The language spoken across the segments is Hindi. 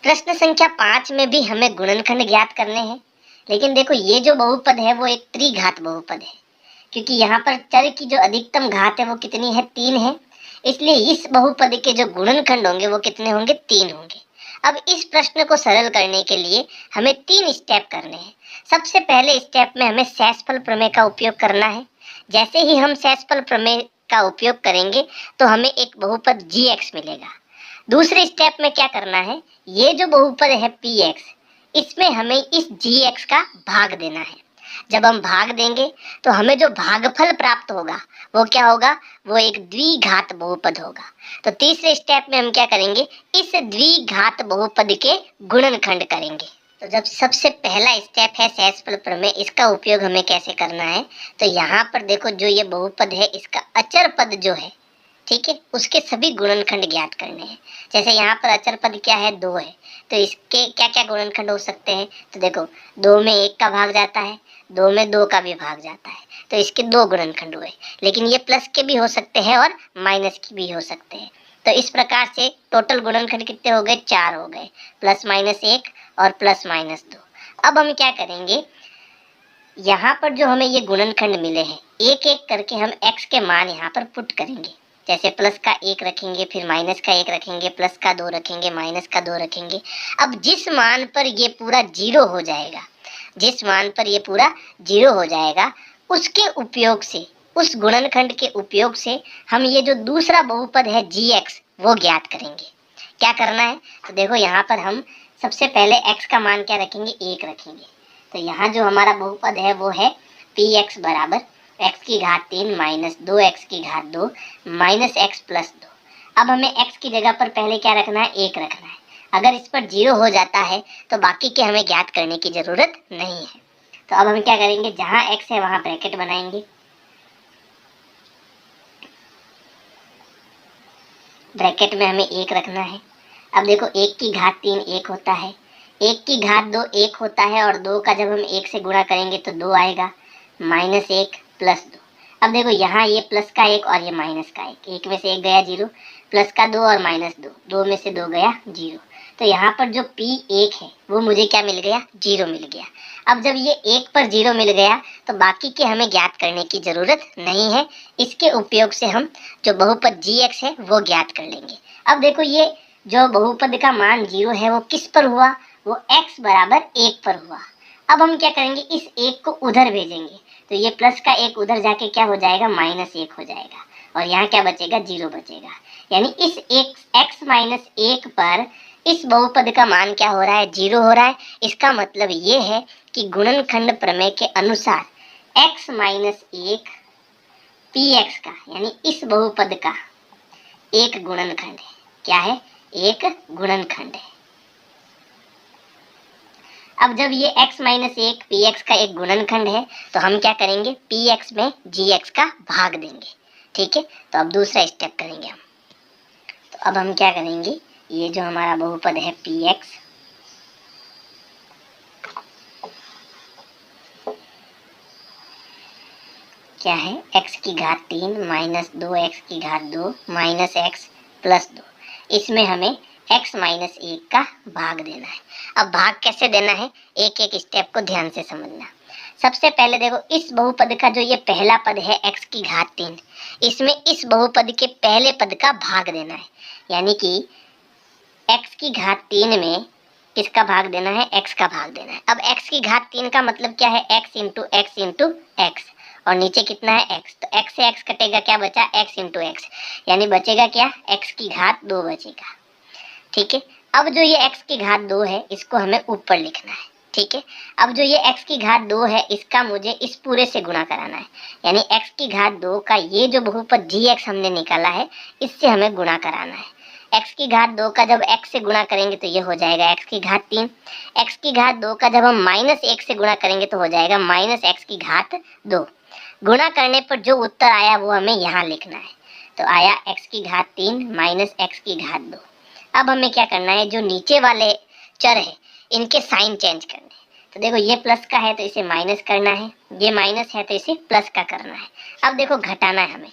प्रश्न संख्या 5 में भी हमें गुणनखंड ज्ञात करने हैं, लेकिन देखो ये जो बहुपद है वो एक त्रिघात बहुपद है, क्योंकि यहाँ पर चर की जो अधिकतम घात है वो कितनी है, 3 है। इसलिए इस बहुपद के जो गुणनखंड होंगे वो कितने होंगे, 3 होंगे। अब इस प्रश्न को सरल करने के लिए हमें 3 स्टेप करने हैं। सबसे पहले स्टेप में हमें शेषफल प्रमेय का उपयोग करना है। जैसे ही हम शेषफल प्रमेय का उपयोग करेंगे तो हमें एक बहुपद gx मिलेगा। दूसरे स्टेप में क्या करना है, ये जो बहुपद है px, इसमें हमें इस gx का भाग देना है। जब हम भाग देंगे तो हमें जो भागफल प्राप्त होगा वो क्या होगा, वो एक द्विघात बहुपद होगा। तो तीसरे स्टेप में हम क्या करेंगे, इस द्विघात बहुपद के गुणनखंड करेंगे। तो जब सबसे पहला स्टेप है शेषफल प्रमेय, इसका उपयोग हमें कैसे करना है, तो यहाँ पर देखो जो ये बहुपद है इसका अचर पद जो है, ठीक है, उसके सभी गुणनखंड ज्ञात करने हैं। जैसे यहाँ पर अचर पद क्या है, 2 है, तो इसके क्या क्या गुणनखंड हो सकते हैं, तो देखो 2 में 1 का भाग जाता है, 2 में 2 का भी भाग जाता है, तो इसके 2 गुणनखंड हुए। लेकिन ये प्लस के भी हो सकते हैं और माइनस के भी हो सकते हैं। तो इस प्रकार से टोटल गुणनखंड कितने हो गए, 4 हो गए, प्लस माइनस 1 और प्लस माइनस 2। अब हम क्या करेंगे, यहाँ पर जो हमें ये गुणनखंड मिले हैं एक एक करके हम x के मान यहाँ पर पुट करेंगे। जैसे प्लस का 1 रखेंगे, फिर माइनस का 1 रखेंगे, प्लस का 2 रखेंगे, माइनस का 2 रखेंगे। अब जिस मान पर ये पूरा 0 हो जाएगा, जिस मान पर ये पूरा 0 हो जाएगा, उसके उपयोग से, उस गुणनखंड के उपयोग से हम ये जो दूसरा बहुपद है gx वो ज्ञात करेंगे। क्या करना है, तो देखो यहाँ पर हम सबसे पहले x का मान क्या रखेंगे, 1 रखेंगे। तो यहाँ जो हमारा बहुपद है वो है px बराबर x की घात 3 माइनस 2x की घात 2 माइनस x प्लस 2। अब हमें x की जगह पर पहले क्या रखना है, 1 रखना है। अगर इस पर 0 हो जाता है तो बाकी के हमें ज्ञात करने की जरूरत नहीं है। तो अब हम क्या करेंगे, जहाँ x है वहाँ ब्रैकेट बनाएंगे, ब्रैकेट में हमें 1 रखना है। अब देखो 1 की घात 3 1 होता है, 1 की घात 2 1 होता है, और 2 का जब हम 1 से गुणा करेंगे तो 2 आएगा, माइनस 1 प्लस 2। अब देखो यहाँ ये प्लस का 1 और ये माइनस का 1, 1 में से 1 गया 0, प्लस का 2 और माइनस 2, 2 में से 2 गया 0। तो यहाँ पर जो p1 है वो मुझे क्या मिल गया, 0 मिल गया। अब जब ये 1 पर 0 मिल गया तो बाकी के हमें ज्ञात करने की जरूरत नहीं है। इसके उपयोग से हम जो बहुपद gx है वो ज्ञात कर लेंगे। अब देखो ये जो बहुपद का मान 0 है वो किस पर हुआ, वो x बराबर 1 पर हुआ। अब हम क्या करेंगे, इस 1 को उधर भेजेंगे, तो ये प्लस का 1 उधर जाके क्या हो जाएगा, माइनस 1 हो जाएगा, और यहाँ क्या बचेगा, 0 बचेगा। यानी इस x माइनस 1 पर इस बहुपद का मान क्या हो रहा है, 0 हो रहा है। इसका मतलब ये है कि गुणनखंड प्रमेय के अनुसार x माइनस 1 px का, यानी इस बहुपद का एक गुणनखंड है। क्या है, एक गुणनखंड है। अब जब ये x माइनस 1 px का एक गुणनखंड है तो हम क्या करेंगे, px में gx का भाग देंगे, ठीक है। तो अब दूसरा स्टेप करेंगे हम। तो अब हम क्या करेंगे, ये जो हमारा बहुपद है px, क्या है, x की घात 3 माइनस 2x की घात 2 माइनस x प्लस 2, इसमें हमें x माइनस 1 का भाग देना है। अब भाग कैसे देना है, एक एक स्टेप को ध्यान से समझना। सबसे पहले देखो इस बहुपद का जो ये पहला पद है x की घात 3, इसमें इस बहुपद के पहले पद का भाग देना है। यानी कि x की घात 3 में किसका भाग देना है, x का भाग देना है। अब x की घात 3 का मतलब क्या है, x into x into x, और नीचे कितना है x, तो x से x कटेगा, क्या बचा, x इंटू x, यानी बचेगा क्या, x की घात 2 बचेगा, ठीक है। अब जो ये x की घात 2 है इसको हमें ऊपर लिखना है, ठीक है। अब जो ये x की घात 2 है इसका मुझे इस पूरे से गुणा कराना है, यानी x की घात 2 का ये जो बहुपद gx हमने निकाला है इससे हमें गुणा कराना है। x की घात 2 का जब x से गुणा करेंगे तो ये हो जाएगा x की घात 3, x की घात 2 का जब हम माइनस 1 से गुणा करेंगे तो हो जाएगा माइनस x की घात 2। गुणा करने पर जो उत्तर आया वो हमें यहाँ लिखना है। तो आया x की घात 3 माइनस x की घात 2। अब हमें क्या करना है, जो नीचे वाले चर है इनके साइन चेंज करने हैं। तो देखो ये प्लस का है तो इसे माइनस करना है, ये माइनस है तो इसे प्लस का करना है। अब देखो घटाना है हमें,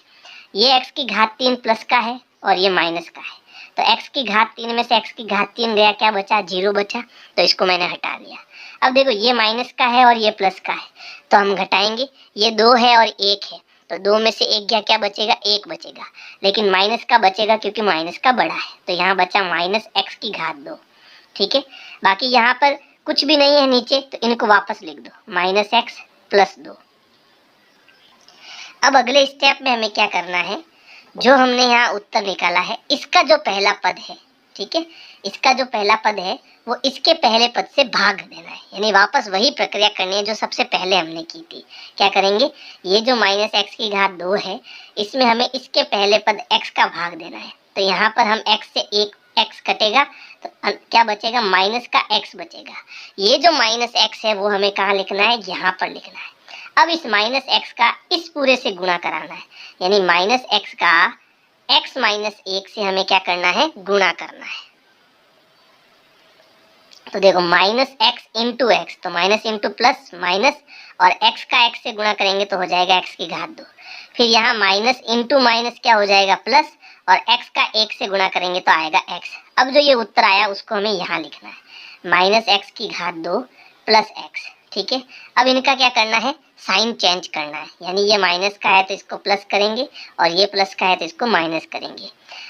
ये x की घात 3 प्लस का है और ये माइनस का है, तो x की घात 3 में से x की घात 3 गया, क्या बचा, 0 बचा। तो इसको मैंने हटा दिया। अब देखो ये माइनस का है और ये प्लस का है, तो हम घटाएंगे। ये 2 है और 1 है, तो 2 में से 1 गया, क्या बचेगा, 1 बचेगा। लेकिन माइनस का बचेगा क्योंकि माइनस का बड़ा है, तो यहाँ बचा माइनस x की घात 2। ठीक है, बाकी यहाँ पर कुछ भी नहीं है नीचे, तो इनको वापस लिख दो, माइनस x प्लस 2। अब अगले स्टेप में हमें क्या करना है, जो हमने यहाँ उत्तर निकाला है इसका जो पहला पद है, ठीक है, इसका जो पहला पद है वो इसके पहले पद से भाग देना है, यानी वापस वही प्रक्रिया करनी है जो सबसे पहले हमने की थी। क्या करेंगे, ये जो माइनस x की घात 2 है, इसमें हमें इसके पहले पद x का भाग देना है। तो यहाँ पर हम x से एक x कटेगा, तो क्या बचेगा, माइनस का x बचेगा। ये जो माइनस x है वो हमें कहाँ लिखना है, यहाँ पर लिखना है। अब इस माइनस x का इस पूरे से गुणा कराना है, यानी माइनस x का x माइनस 1 से हमें क्या करना है, गुणा करना है। तो देखो माइनस एक्स इंटू एक्स, तो माइनस इंटू प्लस माइनस, और x का x से गुणा करेंगे तो हो जाएगा x की घात 2। फिर यहाँ माइनस इंटू माइनस क्या हो जाएगा, प्लस, और x का 1 से गुणा करेंगे तो आएगा x। अब जो ये उत्तर आया उसको हमें यहाँ लिखना है, माइनस x की घात 2 प्लस x। ठीक है, अब इनका क्या करना है, साइन चेंज करना है, यानी ये माइनस का है तो इसको प्लस करेंगे, और ये प्लस का है तो इसको माइनस करेंगे।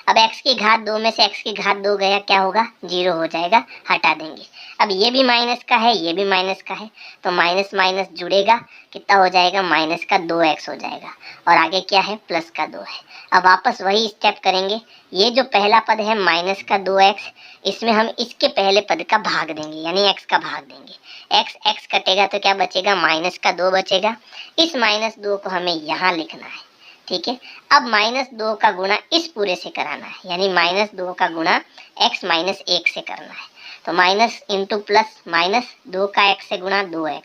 अब x की घात 2 में से x की घात 2 गया, क्या होगा, 0 हो जाएगा, हटा देंगे। अब ये भी माइनस का है, ये भी माइनस का है, तो माइनस माइनस जुड़ेगा, कितना हो जाएगा, माइनस का 2x हो जाएगा, और आगे क्या है, प्लस का 2 है। अब वापस वही स्टेप करेंगे, ये जो पहला पद है माइनस का 2x, इसमें हम इसके पहले पद का भाग देंगे, यानी x का भाग देंगे। x कटेगा तो क्या बचेगा, माइनस का 2 बचेगा। इस माइनस 2 को हमें यहाँ लिखना है। ठीक है, अब माइनस 2 का गुणा इस पूरे से कराना है, यानी माइनस 2 का गुणा x माइनस 1 से करना है। तो माइनस इंटू प्लस माइनस, 2 का x से गुणा 2x,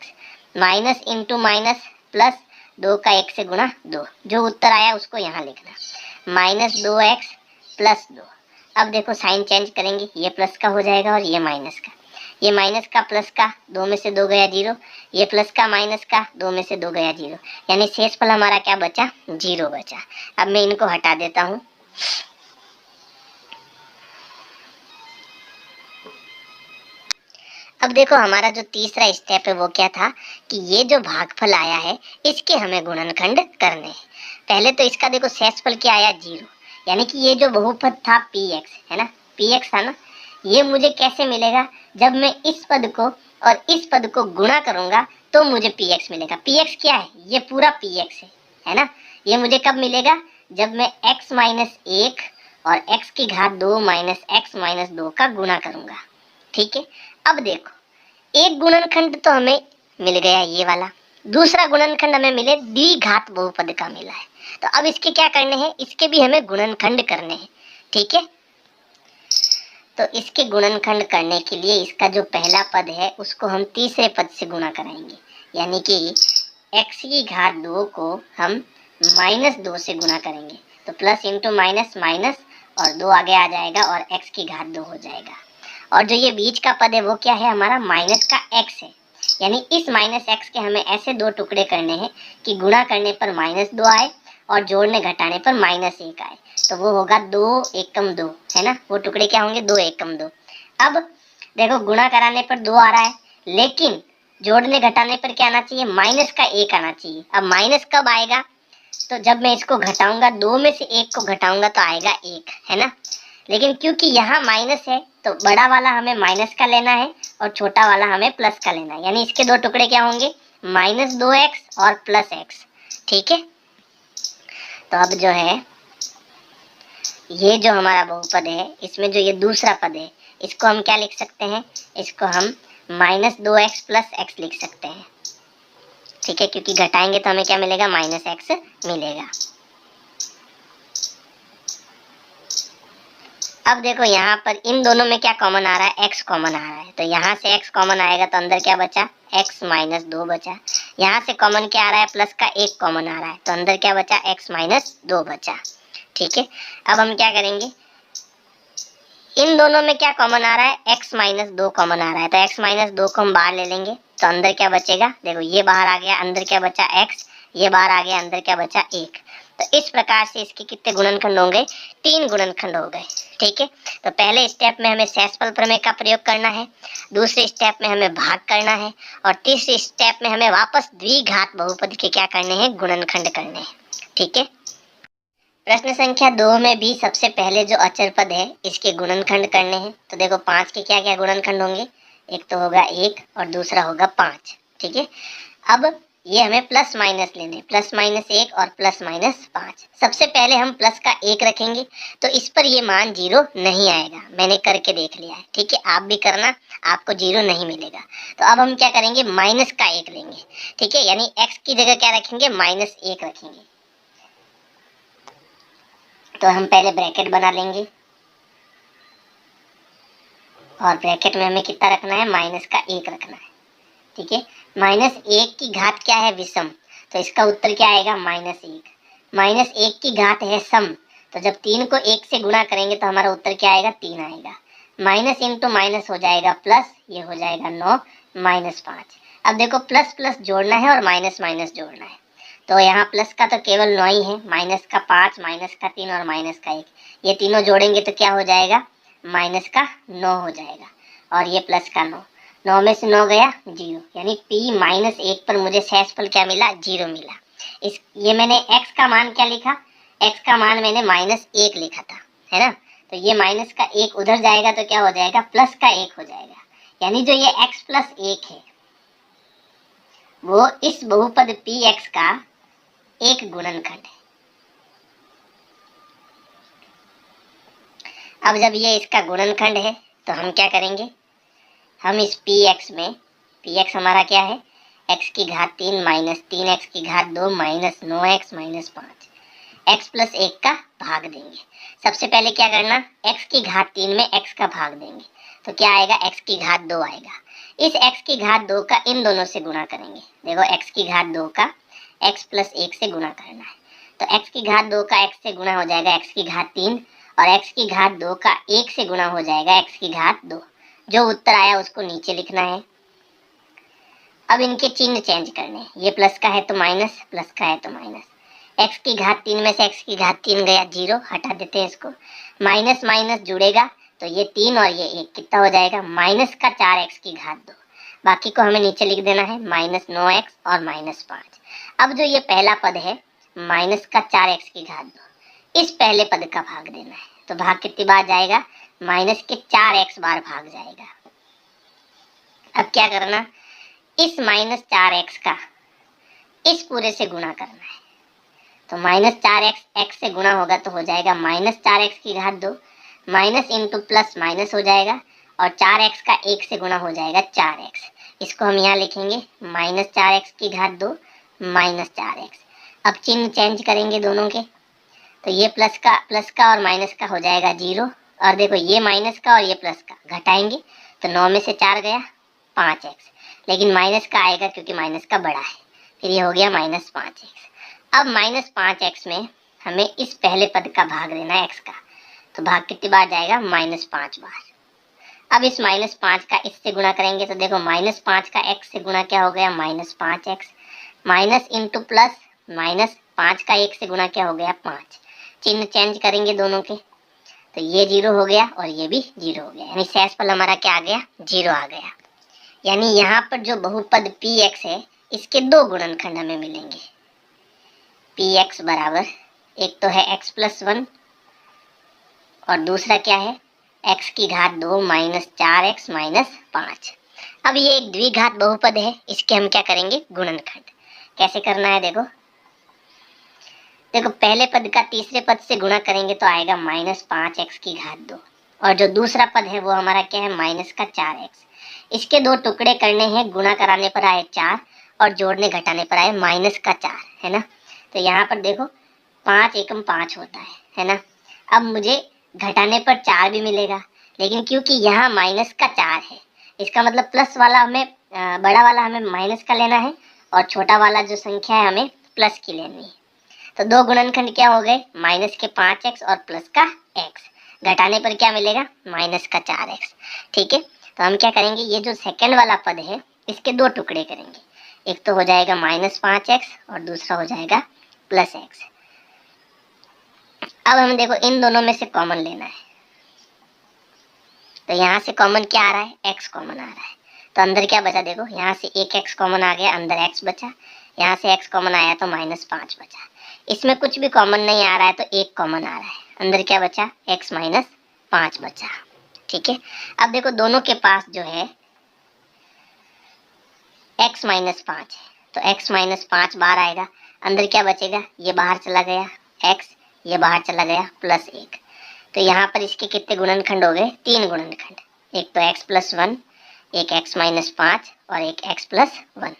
minus into minus plus, 2 का 1 से गुणा 2। जो उत्तर आया उसको यहाँ लिखना, माइनस 2x प्लस 2। अब देखो साइन चेंज करेंगे, ये प्लस का हो जाएगा और ये माइनस का, ये माइनस का प्लस का, 2 में से 2 गया 0, ये प्लस का माइनस का, 2 में से 2 गया 0, यानी शेष फल हमारा क्या बचा, 0 बचा। अब मैं इनको हटा देता हूँ। अब देखो हमारा जो तीसरा स्टेप है वो क्या था, कि ये जो भागफल आया है इसके हमें गुणनखंड करने हैं। पहले तो इसका देखो शेषफल क्या आया, 0, यानी कि ये जो बहुपद था px है ना, px था ना, ये मुझे कैसे मिलेगा, जब मैं इस पद को और इस पद को गुणा करूंगा तो मुझे px मिलेगा। px क्या है, ये पूरा px है ना, ये मुझे कब मिलेगा, जब मैं x माइनस 1 और x की घात 2 माइनस x माइनस 2 का गुणा करूंगा। ठीक है, अब देखो एक गुणनखंड तो हमें मिल गया ये वाला, दूसरा गुणनखंड हमें मिले द्विघात बहुपद का मिला है। तो अब इसके क्या करने हैं, इसके भी हमें गुणनखंड करने हैं। ठीक है, तो इसके गुणनखंड करने के लिए इसका जो पहला पद है उसको हम तीसरे पद से गुणा कराएंगे, यानी कि x की घात 2 को हम माइनस 2 से गुणा करेंगे, तो प्लस इंटू माइनस माइनस, और 2 आगे आ जाएगा और x की घात 2 हो जाएगा। और जो ये बीच का पद है वो क्या है, हमारा माइनस का x है, यानी इस माइनस x के हमें ऐसे 2 टुकड़े करने हैं कि गुणा करने पर माइनस 2 आए और जोड़ने घटाने पर माइनस 1 आए, तो वो होगा 2 एकम 2, है ना, वो टुकड़े क्या होंगे, 2 एकम 2। अब देखो गुणा कराने पर 2 आ रहा है, लेकिन जोड़ने घटाने पर क्या आना चाहिए, माइनस का 1 आना चाहिए। अब माइनस कब आएगा, तो जब मैं इसको घटाऊंगा, 2 में से 1 को घटाऊंगा तो आएगा 1, है ना। लेकिन क्योंकि यहाँ माइनस है तो बड़ा वाला हमें माइनस का लेना है और छोटा वाला हमें प्लस का लेना है, यानी इसके 2 टुकड़े क्या होंगे, माइनस 2x और प्लस x। ठीक है, तो अब जो है ये जो हमारा बहुपद है इसमें जो ये दूसरा पद है इसको हम क्या लिख सकते हैं, इसको हम माइनस 2x प्लस x लिख सकते हैं। ठीक है, क्योंकि घटाएंगे तो हमें क्या मिलेगा, माइनस x मिलेगा। अब देखो यहाँ पर इन दोनों में क्या कॉमन आ रहा है, x कॉमन आ रहा है, तो यहाँ से x कॉमन आएगा तो अंदर क्या बचा, x माइनस 2 बचा। यहाँ से कॉमन क्या आ रहा है, प्लस का 1 कॉमन आ रहा है, तो अंदर क्या बचा, x माइनस 2 बचा। ठीक है, अब हम क्या करेंगे, इन दोनों में क्या कॉमन आ रहा है, x माइनस 2 कॉमन आ रहा है, तो x माइनस 2 को हम बाहर ले लेंगे, तो अंदर क्या बचेगा, देखो ये बाहर आ गया, अंदर क्या बचा x, ये बाहर आ गया, अंदर क्या बचा 1। तो इस प्रकार से इसके कितने गुणनखंड होंगे, 3 गुणनखंड हो गए। ठीक है, तो पहले स्टेप में हमें शेषफल प्रमेय का प्रयोग करना है, दूसरे स्टेप में हमें भाग करना है, और तीसरे स्टेप में हमें वापस द्विघात बहुपद के क्या करने हैं, गुणनखंड करने हैं। ठीक है, प्रश्न संख्या 2 में भी सबसे पहले जो अचर पद है इसके गुणनखंड करने हैं। तो देखो 5 के क्या क्या गुणनखंड होंगे, एक तो होगा 1 और दूसरा होगा 5। ठीक है, अब ये हमें प्लस माइनस लेने, प्लस माइनस 1 और प्लस माइनस 5। सबसे पहले हम प्लस का 1 रखेंगे तो इस पर ये मान 0 नहीं आएगा, मैंने करके देख लिया है। ठीक है, आप भी करना, आपको 0 नहीं मिलेगा। तो अब हम क्या करेंगे, माइनस का 1 लेंगे। ठीक है, यानी x की जगह क्या रखेंगे, -1 रखेंगे। तो हम पहले ब्रैकेट बना लेंगे, और ब्रैकेट में हमें कितना रखना है, -1 रखना है। ठीक है, -1 की घात क्या है, विषम, तो इसका उत्तर क्या आएगा, -1। -1 की घात है सम, तो जब 3 को 1 से गुणा करेंगे तो हमारा उत्तर क्या आएगा, 3 आएगा। माइनस इंटू माइनस हो जाएगा प्लस, ये हो जाएगा 9 -5। अब देखो प्लस प्लस जोड़ना है और माइनस माइनस जोड़ना है, तो यहाँ प्लस का तो केवल 9 ही है, माइनस का 5, माइनस का 3 और माइनस का 1, ये तीनों जोड़ेंगे तो क्या हो जाएगा, माइनस का 9 हो जाएगा, और ये प्लस का 9, 9 में से 9 गया 0, यानी p-1 पर मुझे शेषफल क्या मिला, 0 मिला। ये मैंने x का मान क्या लिखा, x का मान मैंने -1 लिखा था, है ना। तो ये माइनस का 1 उधर जाएगा तो क्या हो जाएगा, प्लस का 1 हो जाएगा, यानी जो ये x + 1 है वो इस बहुपद px का एक गुणनखंड है। अब जब ये इसका गुणनखंड है तो हम क्या करेंगे, हम इस px में, px हमारा क्या है, x की घात 3 माइनस 3x की घात 2 माइनस 9x माइनस 5, x + 1 का भाग देंगे। सबसे पहले क्या करना, x की घात 3 में x का भाग देंगे, तो क्या आएगा, x की घात 2 आएगा। इस x की घात 2 का इन दोनों से गुणा करेंगे, देखो x की घात 2 का x + 1 से गुणा करना है, तो x की घात 2 का x से गुणा हो जाएगा x की घात 3, और x की घात 2 का 1 से गुणा हो जाएगा x की घात 2। जो उत्तर आया उसको नीचे लिखना है। अब इनके चिन्ह चेंज करने हैं, ये प्लस का है तो माइनस, प्लस का है तो माइनस, x की घात 3 में से x की घात 3 गया 0, हटा देते हैं इसको, माइनस माइनस जुड़ेगा तो ये 3 और ये 1 कितना हो जाएगा, -4x की घात 2। बाकी को हमें नीचे लिख देना है, -9x और -5। अब जो ये पहला पद है -4x की घात 2, इस पहले पद का भाग देना है, तो भाग कितनी बार जाएगा, -4x बार भाग जाएगा। अब क्या करना, इस -4x का इस पूरे से गुणा करना है, तो -4x x से गुणा होगा तो हो जाएगा -4x की घात 2, माइनस इंटू प्लस माइनस हो जाएगा, और 4x का 1 से गुणा हो जाएगा 4x। इसको हम यहाँ लिखेंगे -4x की घात 2 -4x। अब चिन्ह चेंज करेंगे दोनों के, तो ये प्लस का और माइनस का हो जाएगा 0, और देखो ये माइनस का और ये प्लस का घटाएंगे तो 9 में से 4 गया 5x, लेकिन माइनस का आएगा क्योंकि माइनस का बड़ा है, फिर ये हो गया -5x। अब -5x में हमें इस पहले पद का भाग देना है x का, तो भाग कितनी बार जाएगा, -5 बार। अब इस -5 का इससे गुणा करेंगे तो देखो -5 का x से गुणा क्या हो गया, -5x, माइनस इंटू प्लस -5 का 1 से गुणा क्या हो गया, 5। चिन्ह चेंज करेंगे दोनों के, तो ये 0 हो गया और ये भी 0 हो गया, यानी शेषफल हमारा क्या आ गया, 0 आ गया। यानी यहाँ पर जो बहुपद px है इसके 2 गुणनखंड हमें मिलेंगे। px बराबर, एक तो है x + 1 और दूसरा क्या है, x की घात 2 -4x -5। अब ये एक द्विघात बहुपद है, इसके हम क्या करेंगे, गुणनखंड। कैसे करना है, देखो पहले पद का तीसरे पद से गुणा करेंगे तो आएगा -5x की घात 2, और जो दूसरा पद है वो हमारा क्या है, -4x। इसके 2 टुकड़े करने हैं, गुणा कराने पर आए 4 और जोड़ने घटाने पर आए -4, है ना। तो यहाँ पर देखो 5 एकम 5 होता है ना। अब मुझे घटाने पर 4 भी मिलेगा, लेकिन क्योंकि यहाँ -4 है, इसका मतलब प्लस वाला हमें बड़ा वाला हमें माइनस का लेना है, और छोटा वाला जो संख्या है हमें प्लस की लेनी है। तो 2 गुणनखंड क्या हो गए, -5x और प्लस का x, घटाने पर क्या मिलेगा, -4x। ठीक है, तो हम क्या करेंगे, ये जो सेकंड वाला पद है इसके 2 टुकड़े करेंगे, एक तो हो जाएगा -5x और दूसरा हो जाएगा +x। अब हम देखो इन दोनों में से कॉमन लेना है, तो यहाँ से कॉमन क्या आ रहा है, x कॉमन आ रहा है। तो अंदर क्या बचा, देखो यहाँ से एक x कॉमन आ गया, अंदर x बचा, यहाँ से x कॉमन आया तो -5 बचा। इसमें कुछ भी कॉमन नहीं आ रहा है तो 1 कॉमन आ रहा है, अंदर क्या बचा, x - 5 बचा। ठीक है, अब देखो दोनों के पास जो है x - 5 है, तो x - 5 बाहर आएगा, अंदर क्या बचेगा, ये बाहर चला गया x, ये बाहर चला गया +1। तो यहाँ पर इसके कितने गुणनखंड हो गए, 3 गुणनखंड, एक तो x + 1, एक x - 5 और एक x + 1।